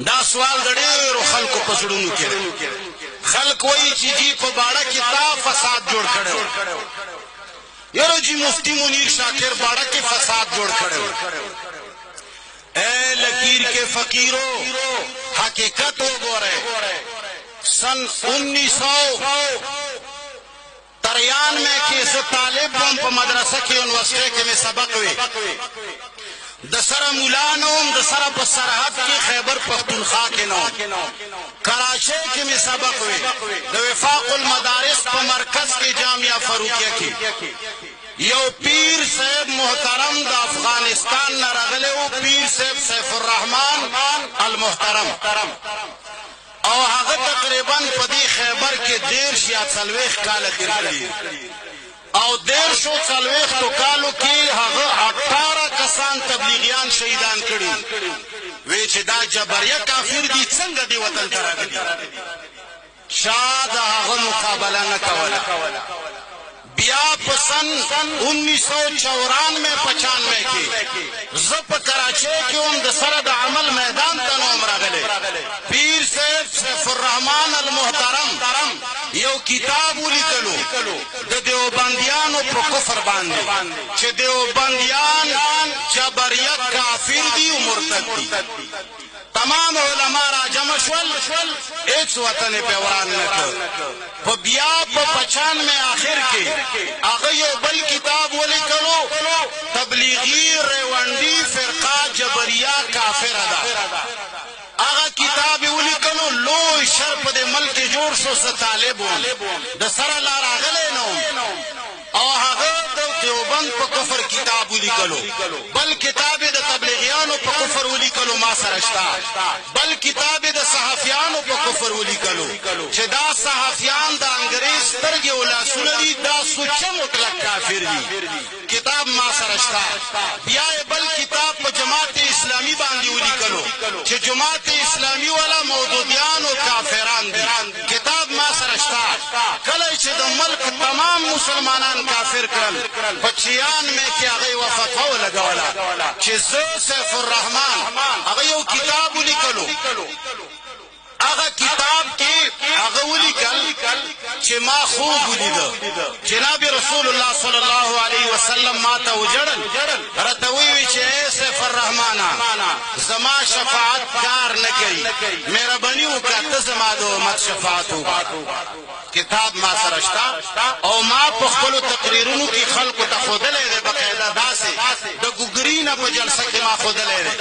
دا سوال د ډېرو خلکو په زړونو کې دی. خلک وایي چې جی په باړه کې تا فساد جوړ کړی و. یاره جی مفتی منیر شاکر باړه کې فساد جوړ کړی و. اے لکیر کے فقیرو حقیقت وګورئ. سن 1993 کې زه طالب وم په مدرسه کې یونیورسټۍ کې مې سبق وی. د سره مولا نه وم، د سره په سرحد کې خیبر پختونخوا کې نه وم. کراچۍ کې مې سبق وی. د وفاق المدارس په مرکز کې جامعه فاروقیه کې یو پیر صاحب محترم د افغانستان نه راغلی و، پیر صاحب سیف الرحمن المحترم، او هغه تقریبا په دې خیبر کې 13 یا 40 کاله تیر کړي، او 13 کالو کې هغه 18 کسان تبلیغیان شهیدان کړي. وی چې دا جبریه کافر دي، څنګه دی وطن ته راغلي؟ چا د هغه مقابله نه کوله. بیا په سن 1994-95 کې زه په کراچۍ کې وم، د سره د عمل میدان ته نوم راغلی. پیر صاحب سیف الرحمن المحترم یو کتاب ولیکلو د دیوبندیانو په کفر باندې چې دیوبندیان جبریت کافر دي او مرتد دي. تمام علماء را جمع شول، هیڅ وطن په وران نه کړ. په بیا په 95 آخر کې هغه یو بل کتاب ولیکلو، تبلیغی ریوانډي فرقه جبریه کافره ده. هغه کتاب ولیکلو، لوی شر په دې ملک جوړ شو. زه طالب وم، د سره لا راغلی نه وم، او هغه د دیوبند په کفر کتاب ولیکلو. بل کتاب د تبلیغیانو په کفر ولیکلو ما سره شته. بل کتاب د صحافیانو په کفر ولیکلو چې دا صحافیان د انګریز سترګې او لاسونه دي، دا سوچه مطلق کافر دي. کتاب ما سره شته. بیا بل کتاب په جماعت اسلامی باندې ولیکلو چې جماعت اسلامی والا مودودیان او کافران دي. کتاب ما سره شته. کله چې د ملک تمام مسلمانان کافر کړل، په 96 کې هغه یوه فتوا ولګوله چې زه سیف الرحمن هغه یو کتاب ولیکلو. هغه کتاب کې هغه ولیکل چې ما خوب ولیده، جناب رسول الله صلی الله علیه وسلم ما ته وجړل، راته ویوي چې ای سیف الرحمن زما شفاعت کار نه کوي، مهرباني وکړه ته زما د امت شفاعت وکړه. کتاب ما سره شته، او ما په خپلو تقریرونو کې خلکو ته ښودلی دی بقاعده داسې د ګوګري نه په جلسه کې ما ښودلی دی.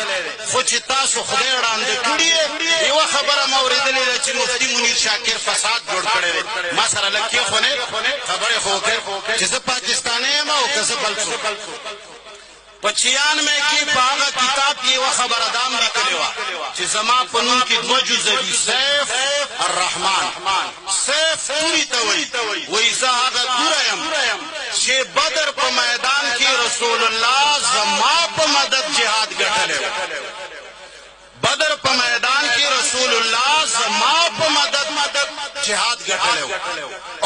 خو چې تاسو خدای ړانده کړي یې، یوه خبره ما اورېدلې ده چې مفتي منیر شاکر فساد جوړ کړی دی. ما سره لږ کېښونې خبرې خو وکړې چې زه پاکستانی یم او که زه بل څوک. په 96 کې په هغه کتاب کې یوه خبره دا هم لیکلې وه چې زما په نوم کې 2 جزه دي، سیف الرحمن. سیف توري ته وایي زه هغه توره یم چې بدر په میدان کې رسول الله زما په مدد جهاد ګټلی و. بدر په میدان کې رسول الله زما په مدد جهاد ګټلی و.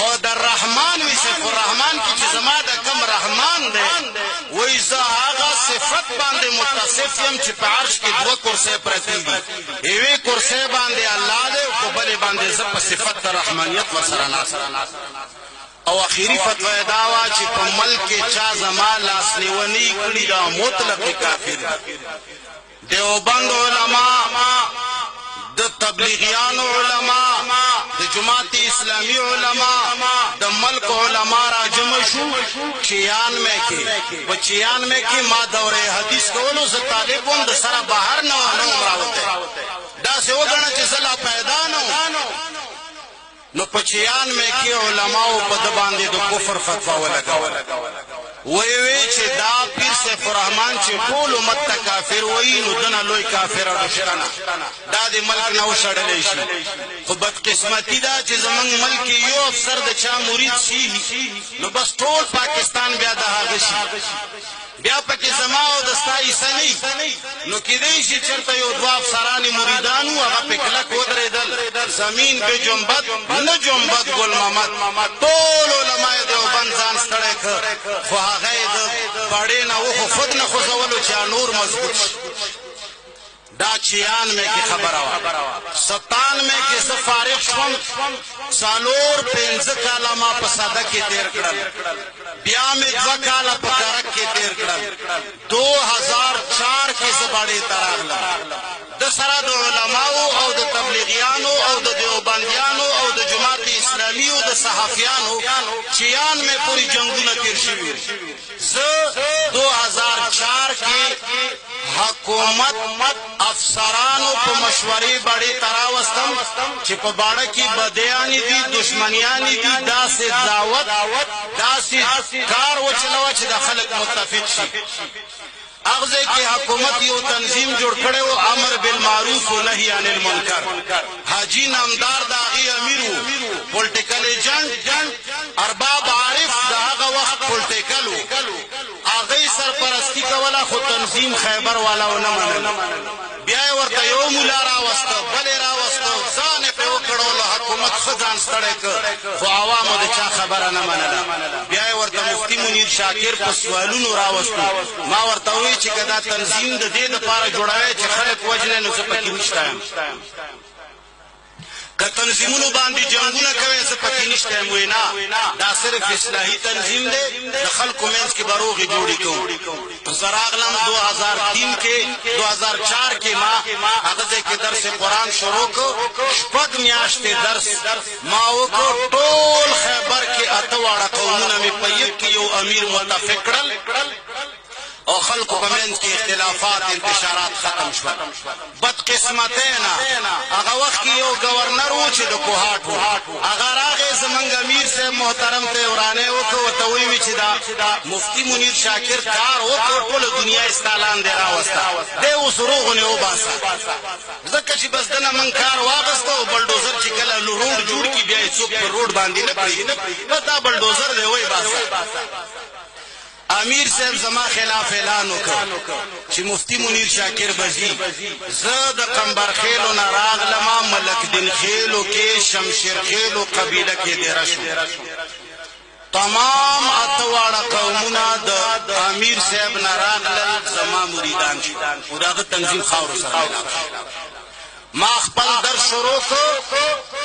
او د رحمان وی سیف الرحمن کې چې زما د کم رحمان دی، وایي زه هغه صفت باندې متصف یم چې په عرش کې 2 کرسۍ پرتې دي. یوې کرسۍ باندې الله دی او په بلې باندې زه په صفت د رحمانیت ورسره ناست. او اخیری فتوا دا وه چې په ملک کې چا زما لاسنیونی کړي دا مطلق کافر دي. دیوبند علما، د تبلیغیانو علما، د جماعت اسلامی علما، د ملک علما را جمع شو 96 کې. په 96 کې ما دوره حدیث کولو، زه طالب وم، د سره بهر نه وم راوتی. داسې وګڼه چې زه لا پیدا نه وم. نو په 96 کې علماو په ده باندې د کفر فتوا ولګوله. وی چې دا پیر سیف الرحمن چې ټول امت ته کافر وایي، نو دنه لوی کافر او دشمن دا د ملک نه وشړلی شي. خو بدقسمتي ده چې زمونږ ملک یو افسر د چا مرید شي، نو بس ټول پاکستان بیا د هغه شي. بیا پکې زما او د ستا حصه نه، نو کیدای شي چېرته یو 2 افسران مریدان وو، هغه پې کلک ودرېدل. زمین به جنبد نه جنبد ګل محمد، ټول علماء دیوبند ځان ستړی کړ، خو هغه یې د بړې نه وخو خود نه خوځولو چې نور مضبوط شي. دا 96 کې خبره وا 97 کې زه فارغ شوم څلور 5 کاله ما په ساده کې تیر کړل بیا مې 2 کاله په کرک کې تیر کړل 2004 کې زه باندې تراغلم د سره د علماو او د تبلیغیانو او د دیوبندیانو او د جماعت اسلامی او د صحافیانو 96 پوری جنگونه تیر شوي زه 2004 کې حکومت افسرانو په مشورې باندې تراوستم چې په باړه کې بدیانی دي دشمنیانی دي داسې دعوت داسې کار وچلوه چې د خلک متفق شي اغزه کې حکومت یو تنظیم جوړ کړي او امر بالمعروف و نهي عن المنکر حاجی نامدار دا غي امیرو پولیټیکل ایجنټ ارباب عارف دا هغه وخت پولیټیکلو هغه سرپرستی کوله خو تنظیم خیبر والا و نه منل بیا ورته یو مولا راوسته بل راوسته ځان په وکړو حکومت خزان ستړی ک خو عوامو د چا خبره نه منله بیا ورته مفتی منیر شاکر په سوالونو راوستو ما ورته وی چې کدا تنظیم د دې لپاره جوړاوي چې خلک وجنه نو څه پکې نشته که تنظیمونو باندې جنگونه کوي څه پکې نشته وینا دا صرف اصلاحي تنظیم دی د خلکو منځ کې بروغي جوړی کو زراغلم 2003 کې 2004 کې ما هغه کې درس قرآن شروع کو شپږ میاشتې درس ما وکړ ټول خیبر کې اتواړه قومونه می په یک یو امیر متفق کړل او خلقو په منځ کې اختلافات انتشارات ختم شول بد قسمتینا هغه وخت کې یو گورنر و چې د کوهاټ هغه راغی زمونږ امیر صاحب محترم ته ورانه وکړو ته وی چې دا مفتی منیر شاکر کار وکړ ټول دنیا استعلان دی راوسته دی اوس روغونه وباسه ځکه چې بس دنه من کار واغسته او بلډوزر چې کله روډ جوړ کی بیا څوک په روډ باندې نه کړی دا بلډوزر دی وای باسه امیر صاحب زما خلاف اعلان وکړ چې مفتی منیر شاکر بزی زه د قمبر خیلو نه راغلم ملک دین خیلو کې شمشیر خیلو قبیله کې ډیر شو تمام اتواړه قومونه د امیر صاحب نه راغلل زما مریدان شو او دا تنظیم خاور سره ما خپل درس شروع کو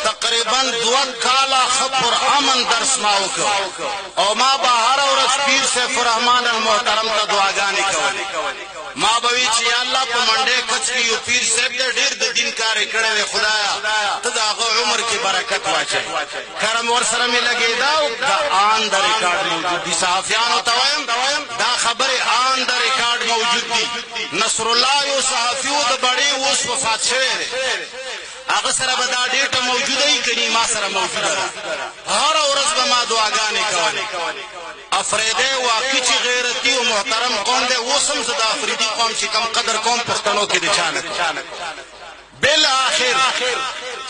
تقریبا 2 کاله خبر امن درس ما وکړ او ما به هر ورځ پیر سیف الرحمن المحترم ته دعاګانې کولې ما به وی چې الله په منډه کچ کې یو پیر سیف ډېر د دین کار کړی خدایا ته دا عمر کې برکت واچي کرم ور سره می لګیدا او دا آن د ریکارډ موجود دي صحافیانو ته وایم دا خبره آن د ریکارډ موجود دي نصر الله یو صحافیو د بڑے اوس وفات شوی هغه سره به دا ډیټه موجوده ای کني ما سره موجوده ده هر ورځ به ما دعاګانې کولې افریدی واقعي چې غیرتي او محترم قوم دی اوس هم زه د افریدي قوم چې کم قدر کوم پښتنو کې د چا نه بالاخر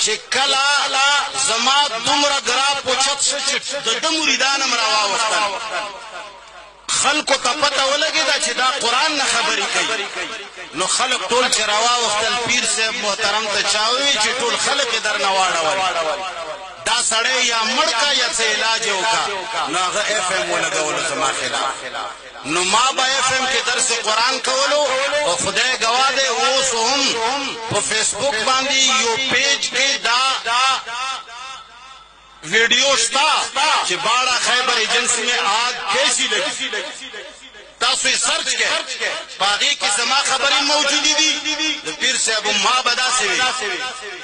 چې کله زما دومره ګرا پوچت شو چې د مریدان هم راواوښتل خلکو ته پته ولګېده چې دا قرآن نه خبرې کوي نو خلک ټول چې راواوښتل پیر صاحب محترم ته چا وویل چې ټول خلک یې درنه واړول دا سړی یا مړ کا یا څه علاج یې وکړه نو هغه اف ام ولګولو زما خلاف نو ما به اف ام کې درس قرآن کولو او خدای ګواه دی اوس هم په فیسبوک باندې یو پیج کې دا ویڈیو شتا چې باڑا خیبر ایجنسی میں آگ کیسی لگی تاسو سرچ کې باقي کې سما خبرې موجودې دي د پیر صاحب ما بدا سوي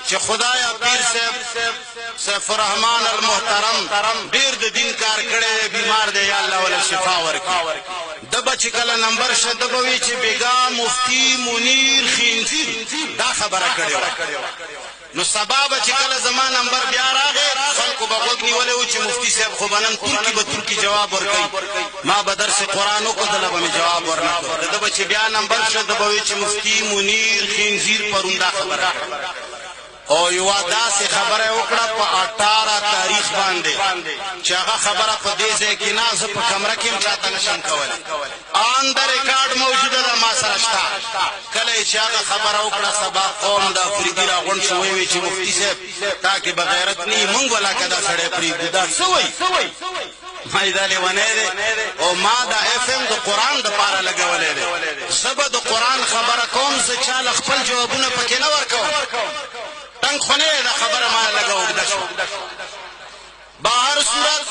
چې خدایا پیر صاحب سیف الرحمن المحترم ډیر د دین کار کړي بیمار دی یا الله ولا شفا ورکړي د بچ کله نمبر شته بوي چې بیگا مفتی منیر خنزیر دا خبره کړي نو سبب چې کله زما نمبر بیا راغی خلکو به وګنی ولې چې مفتی صاحب خو بنن ترکی به ترکی جواب ورکړي ما به درس قرآن کو دله به جواب ورنکړ د بچ بیا نمبر شته به چې مفتی منیر خنزیر پروندا خبره او یو داسې خبره وکړه په 18 تاریخ باندې چې هغه خبره په دې ځای کې نه زه په کمره کې چاته نشم کولای آن د ریکارډ موجوده ده ما سره شته کله چې هغه خبره وکړه سبا قوم د افریدي راغون شو وی چې مفتی صاحب تاکي بغیرت نه مونږ ولا کدا سړی پریږدي دا سوي ما دا لیونی دی او ما دا اف ام د قرآن د پاره لګولی دی زه به د قرآن خبره کوم زه چاله خپل جوابونه پکې نه ورکوم ټنګ خو نه دا خبره ما لږه اوږده شوه بهر صورت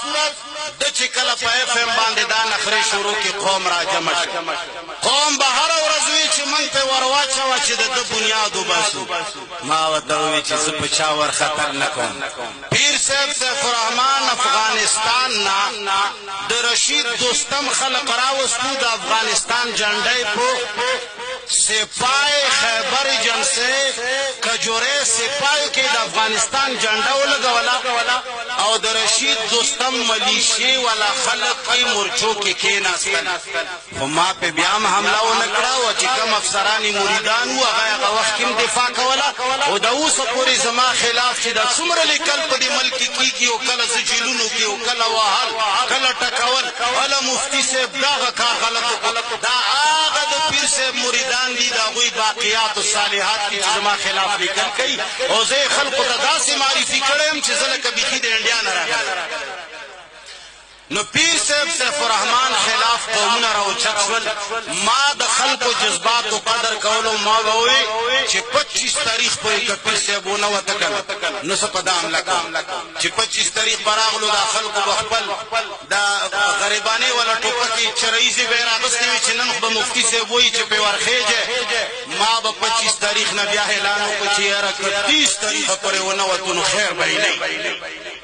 د چې کله په اف ام باندې دا نخرې شروع کې قوم را جمع شي قوم به هره ورځ وي چې موږ پې ور واچوه چې د ده بنیاد وباسو ما ورته وویل چې زه په چا ورخطر نه کوم پیر صاحب سیف الرحمن افغانستان نه د رشید دوستم خلق راوستو د افغانستان جنډۍ په سپای خیبر جنسه کجوره سپای کې د افغانستان جنډه ولګوله او د رشید دوستم ملیشي والا خلق کې مورچو کې کېناستل خو ما په بیا هم حمله ونه کړه او چې کوم افسران مریدان وو هغه وخت کې دفاع کوله او د اوسه پورې زما خلاف چې دا څومره لیکل په دې ملک کېږي او کله زجیلونو کې او کله وهل کله ټکول ولا مفتي صاحب دغه کار غلط دا هغه د پیر صاحب مریدان دي د هغوی باقیات الصالحات کې چې زما خلاف لیکل کوي او زه خلکو ته داسې معرفي کړی یم چې زه لکه بیخي د انډیا نه راغلی نو پیر صاحب سیف الرحمن خلاف قومونه راوچت شول ما د خلکو جذباتو قدر کولو ما به ووایي چې 25 تاریخ پورې که پیر صاحب ونه وته کړه نو زه په دا حمله کوم چې 25 تاریخ به راغلو دا خلکو به خپل دا غریبانې والا ټوپکې چراییزې به یې راغستې وي چې نن خو به مفتي صاحب وایي چې پې ورخېږئ ما به 25 تاریخ نه بیا اعلان وکړو چې یاره که 30 تاریخه پورې ونه وتو نو خیر به یې نه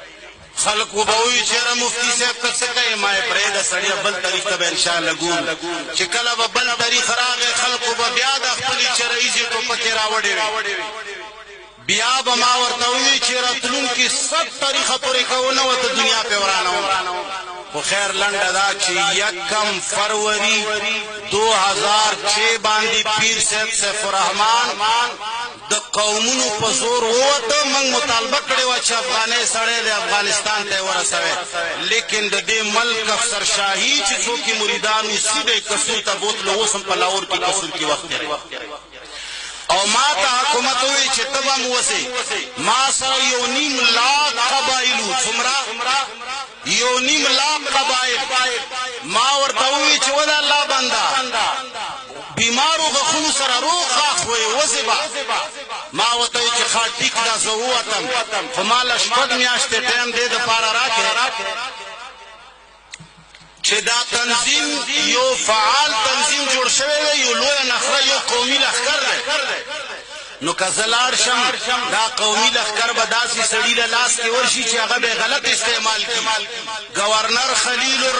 خلق وبوي چې مفتی صاحب ته څه کوي ما پرې د سړی بل تاریخ ته به ان شاء الله ګور چې کله به بل تاریخ راغی خلق به بیا د خپل چرایزي ټوپکې راوړي بیا به ما ورته وی چې راتلونکي 7 تاریخه پورې کوونه وته دنیا په ورانو خو خیر لنډه دا چې 1 فروری 2006 باندې پیر صاحب سیف الرحمن د قومونو په زور ووته موږ مطالبه کړې وه چې افغانۍ سړی د افغانستان ته یې ورسوی لیکن د دې ملک افسر شاهي چې څوک یې مریدان وي سیده یې کسور ته بوتلو اوس هم په لاهور کې کسور کې وخت تېروي او ما ته حکومت ووی چې ته به م وسې ما سره 1.5 لاک قبایلو څومره 1.5 لاک قبایل ما ورته ووی چې وده الله بنده بیمارو غخونو سره روغ غاښ وی وځې به ما ورته وی چې ښه ټیک ده زه ووتم خو ما له 6 میاشتې ټایم دې دپاره راکړې چې دا تنظیم یو فعال تنظیم جوړ شوی دی یو لویه نخره یو قومي لښکر دی نو که زه لاړ شم دا قومي لښکر به داسې سړي له لاس کې ورشي چې هغه به غلط استعمال کړي گورنر خلیل